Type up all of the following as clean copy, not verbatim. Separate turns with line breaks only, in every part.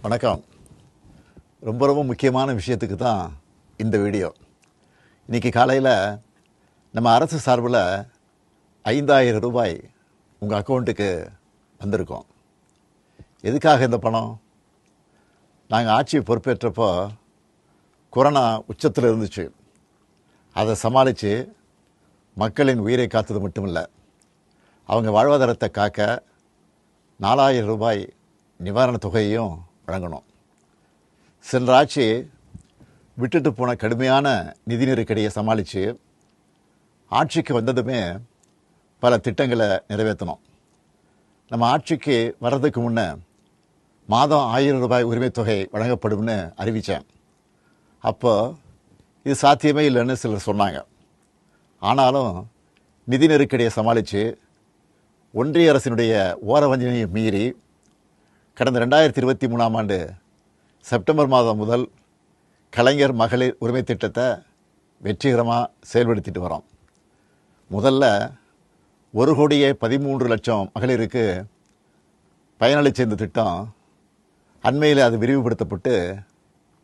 வணக்கம். ரொம்ப முக்கியமான விஷயத்துக்கு தான் இந்த வீடியோ. இன்றைக்கி காலையில் நம்ம அரசு சார்பில் 5,000 ரூபாய் உங்கள் அக்கௌண்ட்டுக்கு வந்திருக்கோம். எதுக்காக இந்த பணம்? நாங்கள் ஆட்சி பொறுப்பேற்றப்போ கொரோனா உச்சத்தில் இருந்துச்சு. அதை சமாளித்து மக்களின் உயிரை காத்தது மட்டுமில்லை, அவங்க வாழ்வாதாரத்தை காக்க 4,000 ரூபாய் நிவாரணத் தொகையையும் வழங்கணும். சென்ற ஆட்சி விட்டுட்டு போன கடுமையான நிதி நெருக்கடியை சமாளித்து ஆட்சிக்கு வந்ததுமே பல திட்டங்களை நிறைவேற்றணும். நம்ம ஆட்சிக்கு வர்றதுக்கு முன்னே மாதம் 1,000 ரூபாய் உரிமைத் தொகை வழங்கப்படும்னு அறிவித்தேன். அப்போ இது சாத்தியமே இல்லைன்னு சிலர் சொன்னாங்க. ஆனாலும் நிதி நெருக்கடியை சமாளித்து ஒன்றிய அரசினுடைய ஓரவஞ்சனையை மீறி கடந்த 2023ஆம் ஆண்டு செப்டம்பர் மாதம் முதல் கலைஞர் மகளிர் உரிமை திட்டத்தை வெற்றிகரமாக செயல்படுத்திட்டு வரோம். முதல்ல 1,13,00,000 மகளிருக்கு பயனளித்த இந்த திட்டம் அண்மையில் அது விரிவுபடுத்தப்பட்டு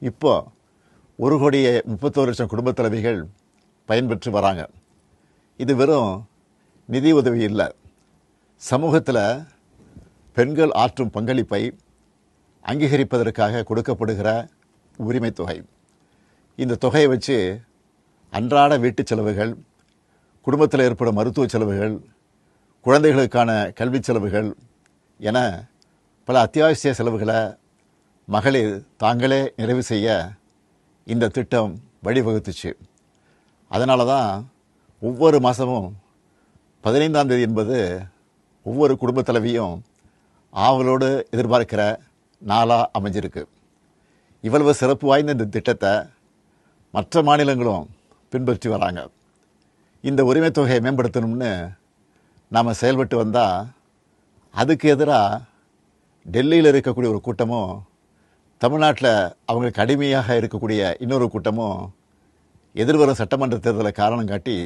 இப்போ 1,31,00,000 குடும்பத் தலைவிகள் பயன்பெற்று வராங்க. இது வெறும் நிதி உதவி இல்லை, சமூகத்தில் பெண்கள் ஆற்றும் பங்களிப்பை அங்கீகரிப்பதற்காக கொடுக்கப்படுகிற உரிமை தொகை. இந்த தொகையை வச்சு அன்றாட வீட்டு செலவுகள், குடும்பத்தில் ஏற்படும் மருத்துவ செலவுகள், குழந்தைகளுக்கான கல்வி செலவுகள் என பல அத்தியாவசிய செலவுகளை மகளிர் தாங்களே நிறைவு செய்ய இந்த திட்டம் வழிவகுத்துச்சு. அதனால தான் ஒவ்வொரு மாதமும் 15ஆம் தேதி என்பது ஒவ்வொரு குடும்பத் தலைவியும் ஆவலோடு எதிர்பார்க்கிற நாளாக அமைஞ்சிருக்கு. இவ்வளவு சிறப்பு வாய்ந்த இந்த திட்டத்தை மற்ற மாநிலங்களும் பின்பற்றி வராங்க. இந்த உரிமை தொகையை மேம்படுத்தணும்னு நாம் செயல்பட்டு வந்தால் அதுக்கு எதிராக டெல்லியில் இருக்கக்கூடிய ஒரு கூட்டமும், தமிழ்நாட்டில் அவங்களுக்கு அடிமையாக இருக்கக்கூடிய இன்னொரு கூட்டமும் எதிர்வரும் சட்டமன்ற தேர்தலை காரணம் காட்டி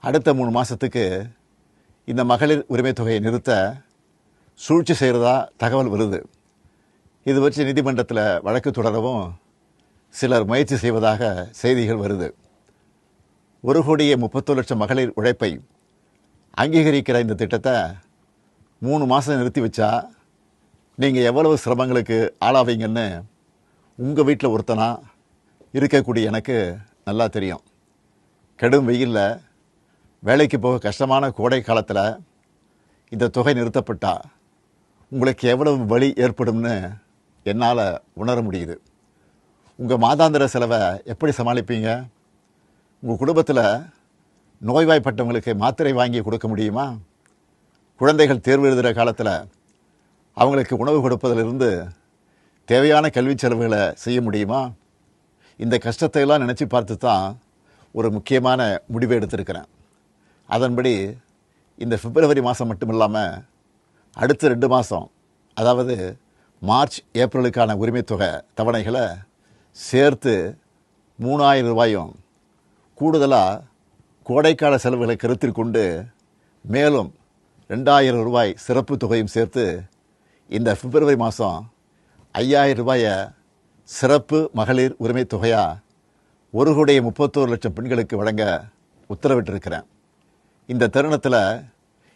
அடுத்த 3 மாதத்துக்கு இந்த மகளிர் உரிமை தொகையை நிறுத்த சூழ்ச்சி செய்கிறதா தகவல் வருது. இது வச்சு நீதிமன்றத்தில் வழக்கு தொடரவும் சிலர் முயற்சி செய்வதாக செய்திகள் வருது. 1,31,00,000 மகளிர் உழைப்பை அங்கீகரிக்கிற இந்த திட்டத்தை 3 மாதம் நிறுத்தி வச்சா நீங்கள் எவ்வளவு சிரமங்களுக்கு ஆளாவீங்கன்னு உங்கள் வீட்டில் ஒருத்தனா இருக்கக்கூடிய எனக்கு நல்லா தெரியும். கடும் வெயிலில் வேலைக்கு போக கஷ்டமான கோடை காலத்தில் இந்த தொகை நிறுத்தப்பட்டால் உங்களுக்கு எவ்வளவு வலி ஏற்படும்னு என்னால் உணர முடியுது. உங்கள் மாதாந்திர செலவை எப்படி சமாளிப்பீங்க? உங்கள் குடும்பத்தில் நோய்வாய்ப்பட்டவங்களுக்கு மாத்திரை வாங்கி கொடுக்க முடியுமா? குழந்தைகள் தேர்வு எழுதுகிற காலத்தில் அவங்களுக்கு உணவு கொடுப்பதிலிருந்து தேவையான கல்வி செலவுகளை செய்ய முடியுமா? இந்த கஷ்டத்தையெல்லாம் நினச்சி பார்த்து தான் ஒரு முக்கியமான முடிவை எடுத்திருக்கிறேன். அதன்படி இந்த பிப்ரவரி மாதம் மட்டும் இல்லாமல் அடுத்த 2 மாதம், அதாவது மார்ச் ஏப்ரலுக்கான உரிமை தொகை தவணைகளை சேர்த்து 3,000 ரூபாயும், கூடுதலாக கோடைக்கால செலவுகளை கருத்தில் கொண்டு மேலும் 2,000 ரூபாய் சிறப்பு தொகையும் சேர்த்து இந்த பிப்ரவரி மாதம் 5,000 ரூபாயை சிறப்பு மகளிர் உரிமை தொகையாக 1,31,00,000 பெண்களுக்கு வழங்க உத்தரவிட்டிருக்கிறேன். இந்த தருணத்தில்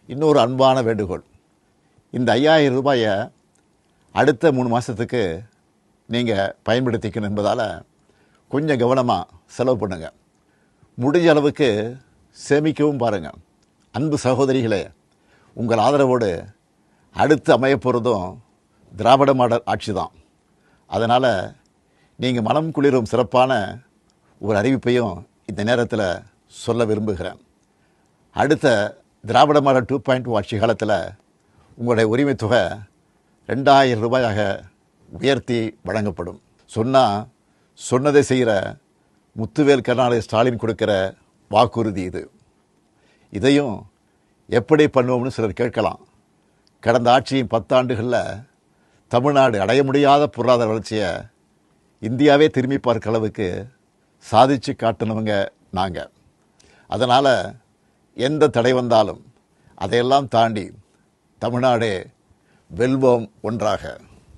இன்னொரு அன்பான வேண்டுகோள். இந்த 5,000 ரூபாயை அடுத்த 3 மாதத்துக்கு நீங்கள் பயன்படுத்திக்கணும் என்பதால் கொஞ்சம் கவனமாக செலவு பண்ணுங்கள். முடிஞ்ச அளவுக்கு சேமிக்கவும் பாருங்கள். அன்பு சகோதரிகளே, உங்கள் ஆதரவோடு அடுத்து அமையப்போகிறதும் திராவிட மாடல் ஆட்சி தான். அதனால் நீங்கள் மனம் குளிரும் சிறப்பான ஒரு அறிவிப்பையும் இந்த நேரத்தில் சொல்ல விரும்புகிறேன். அடுத்த திராவிட மாடல் 2.0 ஆட்சி காலத்தில் உங்களுடைய உரிமை தொகை 2,000 ரூபாயாக உயர்த்தி வழங்கப்படும். சொன்னதை செய்கிற முத்துவேல் கருணாநிதி ஸ்டாலின் கொடுக்கிற வாக்குறுதி இது. இதையும் எப்படி பண்ணுவோம்னு சிலர் கேட்கலாம். கடந்த ஆட்சியின் 10 ஆண்டுகளில் தமிழ்நாடு அடைய முடியாத பொருளாதார வளர்ச்சியை இந்தியாவே திரும்பி பார்க்க அளவுக்கு சாதித்து காட்டினவங்க நாங்கள். அதனால் எந்த தடை வந்தாலும் அதையெல்லாம் தாண்டி தமிழ்நாடே வெல்வோம் ஒன்றாக.